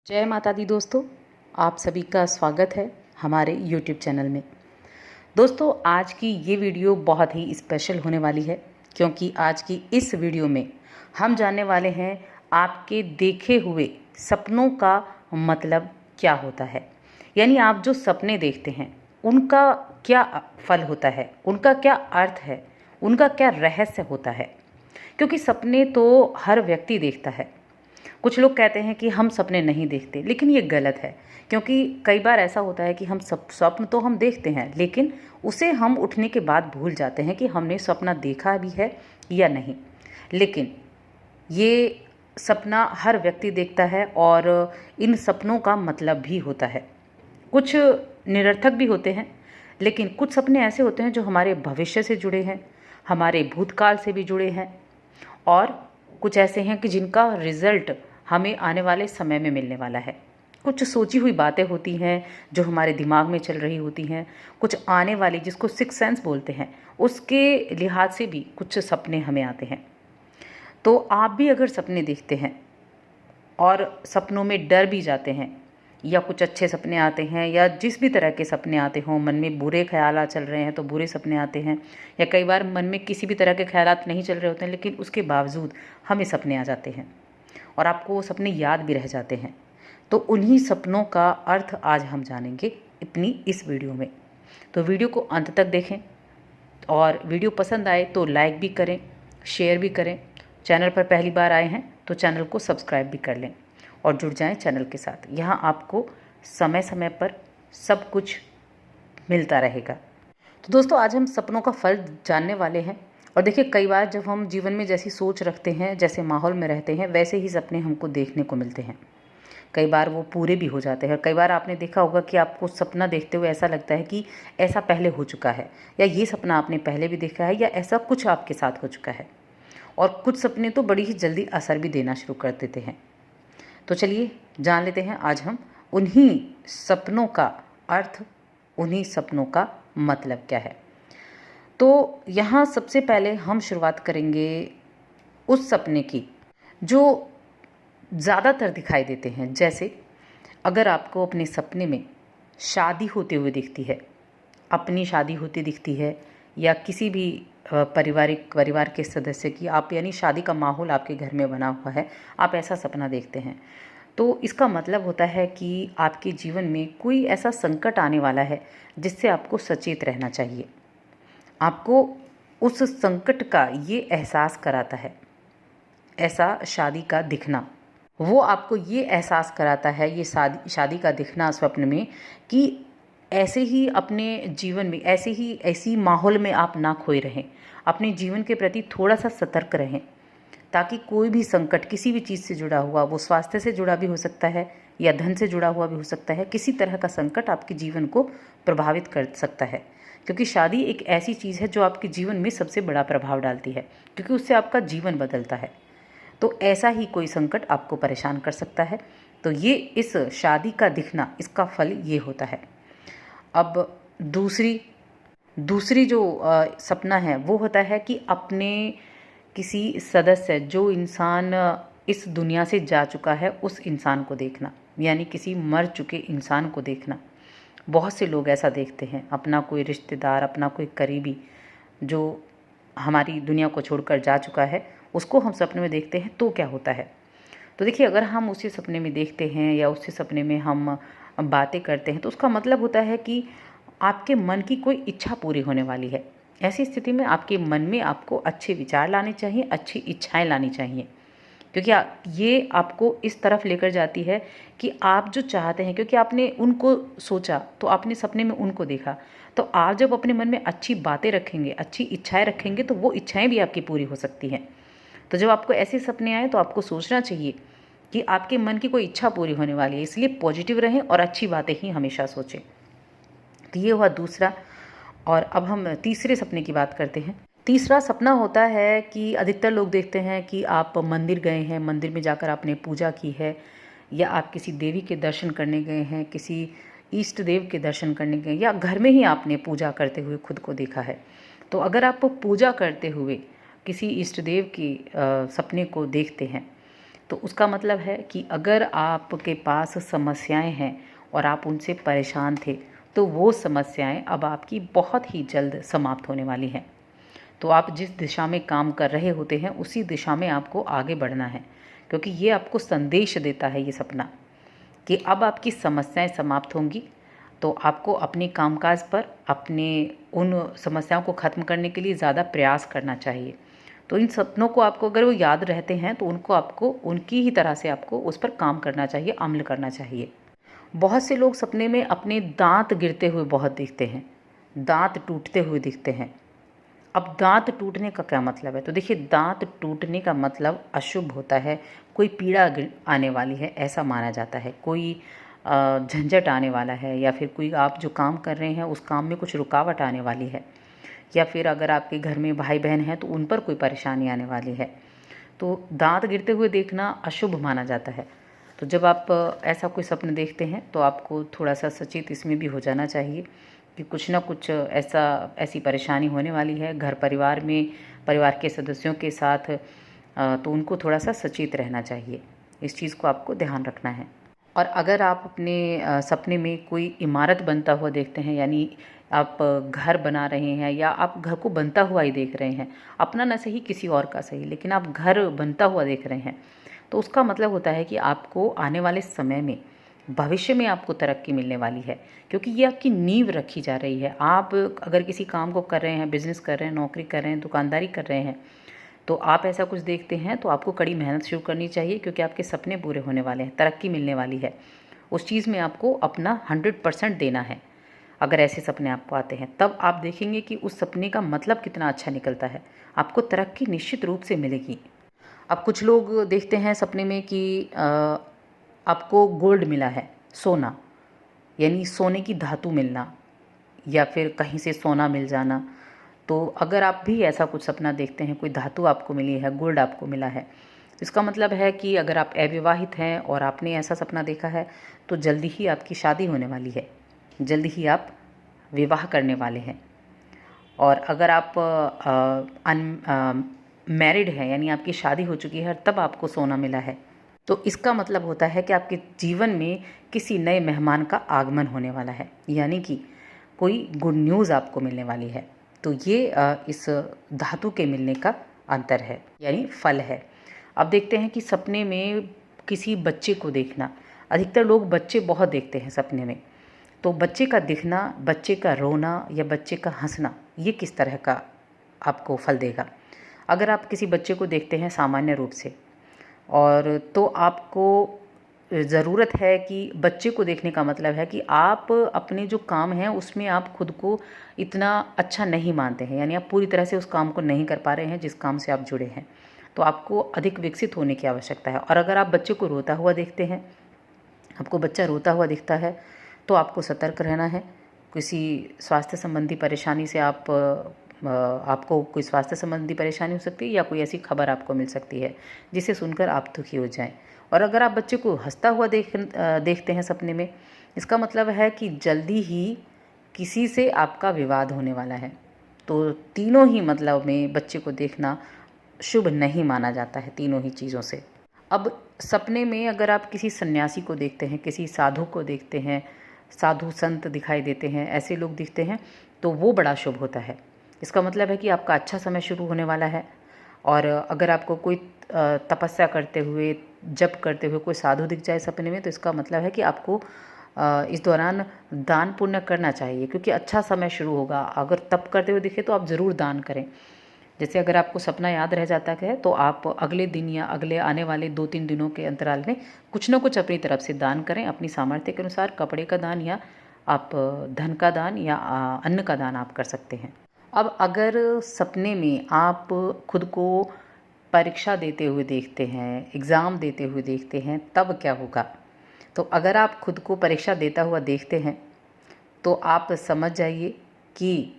जय माता दी दोस्तों, आप सभी का स्वागत है हमारे YouTube चैनल में। दोस्तों, आज की ये वीडियो बहुत ही स्पेशल होने वाली है क्योंकि आज की इस वीडियो में हम जानने वाले हैं आपके देखे हुए सपनों का मतलब क्या होता है। यानी आप जो सपने देखते हैं उनका क्या फल होता है, उनका क्या अर्थ है, उनका क्या रहस्य होता है। क्योंकि सपने तो हर व्यक्ति देखता है। कुछ लोग कहते हैं कि हम सपने नहीं देखते, लेकिन ये गलत है। क्योंकि कई बार ऐसा होता है कि हम स्वप्न तो हम देखते हैं, लेकिन उसे हम उठने के बाद भूल जाते हैं कि हमने सपना देखा भी है या नहीं। लेकिन ये सपना हर व्यक्ति देखता है और इन सपनों का मतलब भी होता है। कुछ निरर्थक भी होते हैं, लेकिन कुछ सपने ऐसे होते हैं जो हमारे भविष्य से जुड़े हैं, हमारे भूतकाल से भी जुड़े हैं, और कुछ ऐसे हैं कि जिनका रिज़ल्ट हमें आने वाले समय में मिलने वाला है। कुछ सोची हुई बातें होती हैं जो हमारे दिमाग में चल रही होती हैं। कुछ आने वाली, जिसको सिक्स सेंस बोलते हैं, उसके लिहाज से भी कुछ सपने हमें आते हैं। तो आप भी अगर सपने देखते हैं और सपनों में डर भी जाते हैं, या कुछ अच्छे सपने आते हैं, या जिस भी तरह के सपने आते हों, मन में बुरे ख्यालात चल रहे हैं तो बुरे सपने आते हैं, या कई बार मन में किसी भी तरह के ख्यालात नहीं चल रहे होते हैं, लेकिन उसके बावजूद हमें सपने आ जाते हैं और आपको वो सपने याद भी रह जाते हैं। तो उन्हीं सपनों का अर्थ आज हम जानेंगे अपनी इस वीडियो में। तो वीडियो को अंत तक देखें, और वीडियो पसंद आए तो लाइक भी करें, शेयर भी करें। चैनल पर पहली बार आए हैं तो चैनल को सब्सक्राइब भी कर लें और जुड़ जाएं चैनल के साथ। यहाँ आपको समय समय पर सब कुछ मिलता रहेगा। तो दोस्तों, आज हम सपनों का फल जानने वाले हैं। और देखिए, कई बार जब हम जीवन में जैसी सोच रखते हैं, जैसे माहौल में रहते हैं, वैसे ही सपने हमको देखने को मिलते हैं। कई बार वो पूरे भी हो जाते हैं। कई बार आपने देखा होगा कि आपको सपना देखते हुए ऐसा लगता है कि ऐसा पहले हो चुका है, या ये सपना आपने पहले भी देखा है, या ऐसा कुछ आपके साथ हो चुका है। और कुछ सपने तो बड़ी ही जल्दी असर भी देना शुरू कर देते हैं। तो चलिए जान लेते हैं आज हम उन्हीं सपनों का अर्थ, उन्हीं सपनों का मतलब क्या है। तो यहाँ सबसे पहले हम शुरुआत करेंगे उस सपने की जो ज़्यादातर दिखाई देते हैं। जैसे अगर आपको अपने सपने में शादी होते हुए दिखती है, अपनी शादी होती दिखती है, या किसी भी परिवार के सदस्य की, आप यानी शादी का माहौल आपके घर में बना हुआ है, आप ऐसा सपना देखते हैं, तो इसका मतलब होता है कि आपके जीवन में कोई ऐसा संकट आने वाला है जिससे आपको सचेत रहना चाहिए। आपको उस संकट का ये एहसास कराता है ऐसा शादी का दिखना। वो आपको ये एहसास कराता है, ये शादी का दिखना स्वप्न में, कि ऐसे ही अपने जीवन में ऐसी माहौल में आप ना खोए रहें। अपने जीवन के प्रति थोड़ा सा सतर्क रहें, ताकि कोई भी संकट किसी भी चीज़ से जुड़ा हुआ, वो स्वास्थ्य से जुड़ा भी हो सकता है या धन से जुड़ा हुआ भी हो सकता है, किसी तरह का संकट आपके जीवन को प्रभावित कर सकता है। क्योंकि शादी एक ऐसी चीज़ है जो आपके जीवन में सबसे बड़ा प्रभाव डालती है, क्योंकि उससे आपका जीवन बदलता है। तो ऐसा ही कोई संकट आपको परेशान कर सकता है। तो ये इस शादी का दिखना, इसका फल ये होता है। अब दूसरी जो सपना है वो होता है कि अपने किसी सदस्य, जो इंसान इस दुनिया से जा चुका है, उस इंसान को देखना, यानी किसी मर चुके इंसान को देखना। बहुत से लोग ऐसा देखते हैं, अपना कोई रिश्तेदार, अपना कोई करीबी जो हमारी दुनिया को छोड़कर जा चुका है, उसको हम सपने में देखते हैं। तो क्या होता है, तो देखिए, अगर हम उसे सपने में देखते हैं या उससे सपने में हम बातें करते हैं, तो उसका मतलब होता है कि आपके मन की कोई इच्छा पूरी होने वाली है। ऐसी स्थिति में आपके मन में आपको अच्छे विचार लाने चाहिए, अच्छी इच्छाएं लानी चाहिए, क्योंकि ये आपको इस तरफ लेकर जाती है कि आप जो चाहते हैं, क्योंकि आपने उनको सोचा तो आपने सपने में उनको देखा, तो आप जब अपने मन में अच्छी बातें रखेंगे, अच्छी इच्छाएं रखेंगे, तो वो इच्छाएं भी आपकी पूरी हो सकती हैं। तो जब आपको ऐसे सपने आए तो आपको सोचना चाहिए कि आपके मन की कोई इच्छा पूरी होने वाली है, इसलिए पॉजिटिव रहें और अच्छी बातें ही हमेशा सोचें। तो ये हुआ दूसरा। और अब हम तीसरे सपने की बात करते हैं। तीसरा सपना होता है कि अधिकतर लोग देखते हैं कि आप मंदिर गए हैं, मंदिर में जाकर आपने पूजा की है, या आप किसी देवी के दर्शन करने गए हैं, किसी इष्ट देव के दर्शन करने गए, या घर में ही आपने पूजा करते हुए खुद को देखा है। तो अगर आप पूजा करते हुए किसी इष्ट देव के सपने को देखते हैं, तो उसका मतलब है कि अगर आपके पास समस्याएं हैं और आप उनसे परेशान थे, तो वो समस्याएं अब आपकी बहुत ही जल्द समाप्त होने वाली हैं। तो आप जिस दिशा में काम कर रहे होते हैं उसी दिशा में आपको आगे बढ़ना है, क्योंकि ये आपको संदेश देता है ये सपना कि अब आपकी समस्याएं समाप्त होंगी। तो आपको अपने कामकाज पर अपने उन समस्याओं को ख़त्म करने के लिए ज़्यादा प्रयास करना चाहिए। तो इन सपनों को आपको अगर वो याद रहते हैं तो उनको आपको उनकी ही तरह से आपको उस पर काम करना चाहिए, अमल करना चाहिए। बहुत से लोग सपने में अपने दांत गिरते हुए बहुत दिखते हैं, दांत टूटते हुए दिखते हैं। अब दांत टूटने का क्या मतलब है? तो देखिए, दांत टूटने का मतलब अशुभ होता है, कोई पीड़ा आने वाली है ऐसा माना जाता है, कोई झंझट आने वाला है, या फिर कोई आप जो काम कर रहे हैं उस काम में कुछ रुकावट आने वाली है, या फिर अगर आपके घर में भाई बहन हैं तो उन पर कोई परेशानी आने वाली है। तो दांत गिरते हुए देखना अशुभ माना जाता है। तो जब आप ऐसा कोई सपना देखते हैं तो आपको थोड़ा सा सचेत इसमें भी हो जाना चाहिए कि कुछ ना कुछ ऐसी परेशानी होने वाली है घर परिवार में, परिवार के सदस्यों के साथ। तो उनको थोड़ा सा सचेत रहना चाहिए, इस चीज़ को आपको ध्यान रखना है। और अगर आप अपने सपने में कोई इमारत बनता हुआ देखते हैं, यानी आप घर बना रहे हैं या आप घर को बनता हुआ ही देख रहे हैं, अपना ना सही किसी और का सही, लेकिन आप घर बनता हुआ देख रहे हैं, तो उसका मतलब होता है कि आपको आने वाले समय में, भविष्य में आपको तरक्की मिलने वाली है, क्योंकि ये आपकी नींव रखी जा रही है। आप अगर किसी काम को कर रहे हैं, बिजनेस कर रहे हैं, नौकरी कर रहे हैं, दुकानदारी कर रहे हैं, तो आप ऐसा कुछ देखते हैं तो आपको कड़ी मेहनत शुरू करनी चाहिए, क्योंकि आपके सपने पूरे होने वाले हैं, तरक्की मिलने वाली है। उस चीज़ में आपको अपना 100% देना है। अगर ऐसे सपने आपको आते हैं तब आप देखेंगे कि उस सपने का मतलब कितना अच्छा निकलता है, आपको तरक्की निश्चित रूप से मिलेगी। अब कुछ लोग देखते हैं सपने में कि आपको गोल्ड मिला है, सोना, यानी सोने की धातु मिलना, या फिर कहीं से सोना मिल जाना। तो अगर आप भी ऐसा कुछ सपना देखते हैं, कोई धातु आपको मिली है, गोल्ड आपको मिला है, तो इसका मतलब है कि अगर आप अविवाहित हैं और आपने ऐसा सपना देखा है तो जल्दी ही आपकी शादी होने वाली है, जल्दी ही आप विवाह करने वाले हैं। और अगर आप मैरिड हैं, यानी आपकी शादी हो चुकी है, तब आपको सोना मिला है, तो इसका मतलब होता है कि आपके जीवन में किसी नए मेहमान का आगमन होने वाला है, यानी कि कोई गुड न्यूज़ आपको मिलने वाली है। तो ये इस धातु के मिलने का अंतर है, यानी फल है। अब देखते हैं कि सपने में किसी बच्चे को देखना, अधिकतर लोग बच्चे बहुत देखते हैं सपने में। तो बच्चे का दिखना, बच्चे का रोना या बच्चे का हंसना, ये किस तरह का आपको फल देगा? अगर आप किसी बच्चे को देखते हैं सामान्य रूप से, और तो आपको ज़रूरत है कि बच्चे को देखने का मतलब है कि आप अपने जो काम हैं उसमें आप खुद को इतना अच्छा नहीं मानते हैं, यानी आप पूरी तरह से उस काम को नहीं कर पा रहे हैं जिस काम से आप जुड़े हैं। तो आपको अधिक विकसित होने की आवश्यकता है। और अगर आप बच्चे को रोता हुआ देखते हैं, आपको बच्चा रोता हुआ दिखता है, तो आपको सतर्क रहना है। किसी स्वास्थ्य संबंधी परेशानी से आपको कोई स्वास्थ्य संबंधी परेशानी हो सकती है, या कोई ऐसी खबर आपको मिल सकती है जिसे सुनकर आप दुखी हो जाएं। और अगर आप बच्चे को हंसता हुआ देखते हैं सपने में, इसका मतलब है कि जल्दी ही किसी से आपका विवाद होने वाला है। तो तीनों ही मतलब में बच्चे को देखना शुभ नहीं माना जाता है, तीनों ही चीज़ों से। अब सपने में अगर आप किसी सन्यासी को देखते हैं, किसी साधु को देखते हैं, साधु संत दिखाई देते हैं, ऐसे लोग दिखते हैं, तो वो बड़ा शुभ होता है। इसका मतलब है कि आपका अच्छा समय शुरू होने वाला है। और अगर आपको कोई तपस्या करते हुए, जप करते हुए कोई साधु दिख जाए सपने में, तो इसका मतलब है कि आपको इस दौरान दान पुण्य करना चाहिए, क्योंकि अच्छा समय शुरू होगा। अगर तप करते हुए दिखे तो आप ज़रूर दान करें। जैसे अगर आपको सपना याद रह जाता है तो आप अगले दिन या अगले आने वाले 2-3 दिनों के अंतराल में कुछ ना कुछ अपनी तरफ से दान करें, अपनी सामर्थ्य के अनुसार। कपड़े का दान, या आप धन का दान, या अन्न का दान आप कर सकते हैं। अब अगर सपने में आप खुद को परीक्षा देते हुए देखते हैं, एग्ज़ाम देते हुए देखते हैं, तब क्या होगा? तो अगर आप खुद को परीक्षा देता हुआ देखते हैं तो आप समझ जाइए कि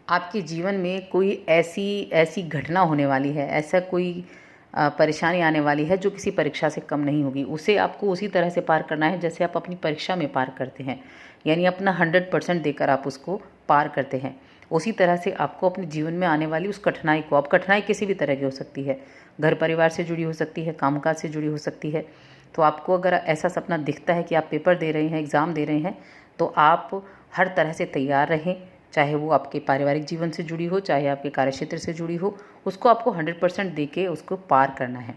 आपके जीवन में कोई ऐसी घटना होने वाली है, ऐसा कोई परेशानी आने वाली है जो किसी परीक्षा से कम नहीं होगी। उसे आपको उसी तरह से पार करना है जैसे आप अपनी परीक्षा में पार करते हैं, यानी अपना 100% देकर आप उसको पार करते हैं। उसी तरह से आपको अपने जीवन में आने वाली उस कठिनाई को, अब कठिनाई किसी भी तरह की हो सकती है, घर परिवार से जुड़ी हो सकती है, कामकाज से जुड़ी हो सकती है। तो आपको अगर ऐसा सपना दिखता है कि आप पेपर दे रहे हैं, एग्ज़ाम दे रहे हैं, तो आप हर तरह से तैयार रहें। चाहे वो आपके पारिवारिक जीवन से जुड़ी हो, चाहे आपके कार्यक्षेत्र से जुड़ी हो, उसको आपको 100% दे के उसको पार करना है।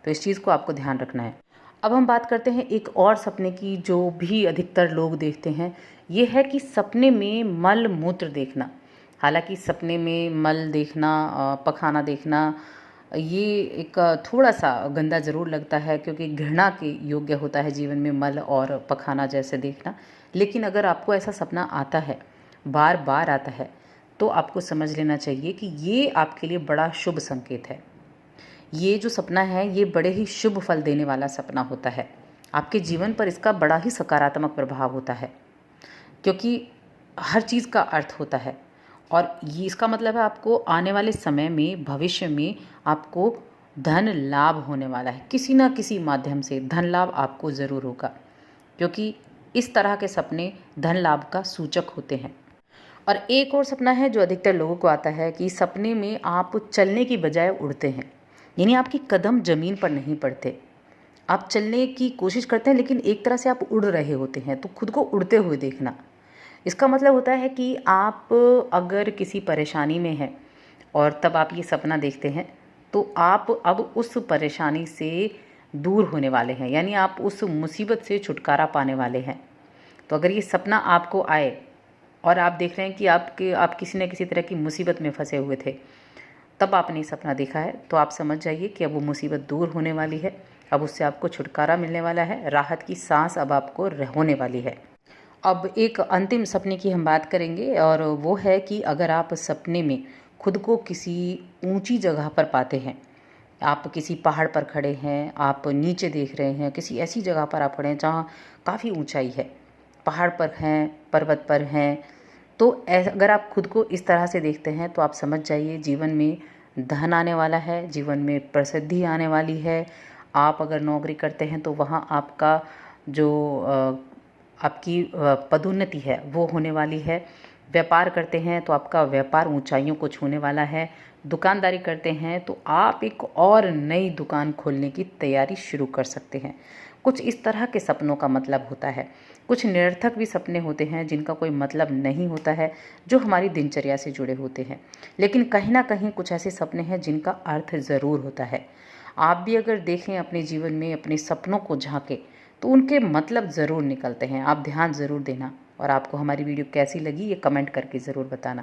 तो इस चीज़ को आपको ध्यान रखना है। अब हम बात करते हैं एक और सपने की जो भी अधिकतर लोग देखते हैं, ये है कि सपने में मल मूत्र देखना। हालांकि सपने में मल देखना, पखाना देखना, ये एक थोड़ा सा गंदा ज़रूर लगता है, क्योंकि घृणा के योग्य होता है जीवन में मल और पखाना जैसे देखना। लेकिन अगर आपको ऐसा सपना आता है, बार बार आता है, तो आपको समझ लेना चाहिए कि ये आपके लिए बड़ा शुभ संकेत है। ये जो सपना है, ये बड़े ही शुभ फल देने वाला सपना होता है। आपके जीवन पर इसका बड़ा ही सकारात्मक प्रभाव होता है, क्योंकि हर चीज़ का अर्थ होता है। और ये इसका मतलब है आपको आने वाले समय में, भविष्य में आपको धन लाभ होने वाला है। किसी ना किसी माध्यम से धन लाभ आपको ज़रूर होगा, क्योंकि इस तरह के सपने धन लाभ का सूचक होते हैं। और एक और सपना है जो अधिकतर लोगों को आता है कि सपने में आप चलने की बजाय उड़ते हैं, यानी आपकी कदम ज़मीन पर नहीं पड़ते। आप चलने की कोशिश करते हैं, लेकिन एक तरह से आप उड़ रहे होते हैं। तो खुद को उड़ते हुए देखना, इसका मतलब होता है कि आप अगर किसी परेशानी में हैं और तब आप ये सपना देखते हैं, तो आप अब उस परेशानी से दूर होने वाले हैं, यानी आप उस मुसीबत से छुटकारा पाने वाले हैं। तो अगर ये सपना आपको आए और आप देख रहे हैं कि आप किसी न किसी तरह की मुसीबत में फंसे हुए थे, तब आपने ये सपना देखा है, तो आप समझ जाइए कि अब वो मुसीबत दूर होने वाली है। अब उससे आपको छुटकारा मिलने वाला है, राहत की सांस अब आपको होने वाली है। अब एक अंतिम सपने की हम बात करेंगे, और वो है कि अगर आप सपने में खुद को किसी ऊंची जगह पर पाते हैं, आप किसी पहाड़ पर खड़े हैं, आप नीचे देख रहे हैं, किसी ऐसी जगह पर आप खड़े हैं जहाँ काफ़ी ऊंचाई है, पहाड़ पर हैं, पर्वत पर हैं, तो अगर आप खुद को इस तरह से देखते हैं, तो आप समझ जाइए जीवन में धन आने वाला है, जीवन में प्रसिद्धि आने वाली है। आप अगर नौकरी करते हैं तो वहाँ आपका जो आपकी पदोन्नति है वो होने वाली है। व्यापार करते हैं तो आपका व्यापार ऊंचाइयों को छूने वाला है। दुकानदारी करते हैं तो आप एक और नई दुकान खोलने की तैयारी शुरू कर सकते हैं। कुछ इस तरह के सपनों का मतलब होता है। कुछ निरर्थक भी सपने होते हैं जिनका कोई मतलब नहीं होता है, जो हमारी दिनचर्या से जुड़े होते हैं, लेकिन कहीं ना कहीं कुछ ऐसे सपने हैं जिनका अर्थ ज़रूर होता है। आप भी अगर देखें अपने जीवन में, अपने सपनों को झांकें, तो उनके मतलब ज़रूर निकलते हैं। आप ध्यान ज़रूर देना। और आपको हमारी वीडियो कैसी लगी ये कमेंट करके ज़रूर बताना।